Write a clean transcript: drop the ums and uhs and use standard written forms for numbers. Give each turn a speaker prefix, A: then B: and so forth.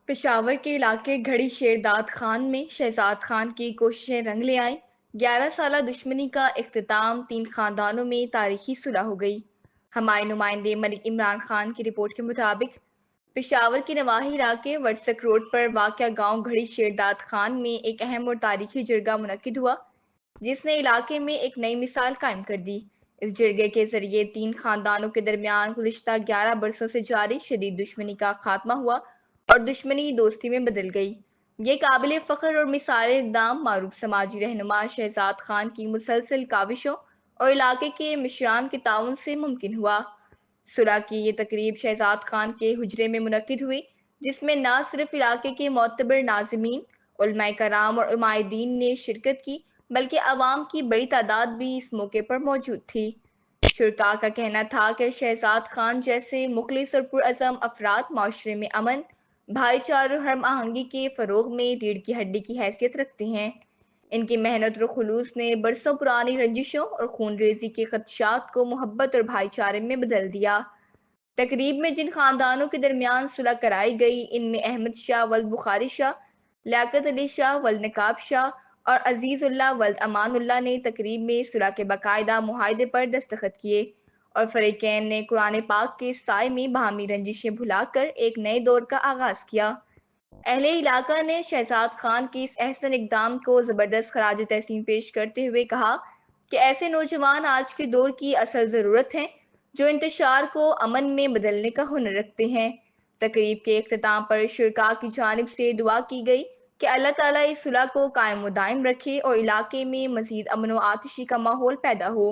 A: پشاور کے علاقے گھڑی شیرداد خان میں شہزاد خان کی کوششیں رنگ لے آئیں۔ 11 سالہ دشمنی کا اختتام، 3 خاندانوں میں تاریخی صلح ہو گئی۔ ہمارے نمائندے ملک عمران خان کی رپورٹ کے مطابق پشاور کے نواحی علاقے ورسک روڈ پر واقع گاؤں گھڑی شیرداد خان میں ایک اہم اور تاریخی جرگہ منعقد ہوا، جس نے علاقے میں ایک نئی مثال قائم کر دی۔ اس جرگے کے ذریعے 3 خاندانوں کے درمیان گزشتہ 11 برسوں سے جاری شدید دشمنی کا خاتمہ ہوا اور دشمنی دوستی میں بدل گئی۔ یہ قابل فخر اور مثال اقدام معروف سماجی رہنما شہزاد خان کی مسلسل کاوشوں اور علاقے کے مشران کے تعاون سے ممکن ہوا۔ صلح کی یہ تقریب شہزاد خان کے حجرے میں منعقد ہوئی، جس میں نہ صرف علاقے کے معتبر ناظمین، علماء کرام اور عمائدین نے شرکت کی، بلکہ عوام کی بڑی تعداد بھی اس موقع پر موجود تھی۔ شرکاء کا کہنا تھا کہ شہزاد خان جیسے مخلص اور پرعزم افراد معاشرے میں امن، بھائی چارے اور ہم آہنگی کے فروغ میں ریڑھ کی ہڈی کی حیثیت رکھتے ہیں۔ ان کی محنت اور خلوص نے برسوں پرانی رنجشوں اور خون ریزی کے خدشات کو محبت اور بھائی چارے میں بدل دیا۔ تقریب میں جن خاندانوں کے درمیان صلح کرائی گئی، ان میں احمد شاہ ولد بخاری شاہ، لیاقت علی شاہ ولد نقاب شاہ اور عزیز اللہ ولد امان اللہ نے تقریب میں صلح کے باقاعدہ معاہدے پر دستخط کیے، اور فریقین نے قرآن پاک کے سائے میں باہمی رنجشیں بھلا کر ایک نئے دور کا آغاز کیا۔ اہل علاقہ نے شہزاد خان کی اس احسن اقدام کو زبردست خراج تحسین پیش کرتے ہوئے کہا کہ ایسے نوجوان آج کے دور کی اصل ضرورت ہیں، جو انتشار کو امن میں بدلنے کا ہنر رکھتے ہیں۔ تقریب کے اختتام پر شرکاء کی جانب سے دعا کی گئی کہ اللہ تعالیٰ اس صلح کو قائم و دائم رکھے اور علاقے میں مزید امن و آتشی کا ماحول پیدا ہو۔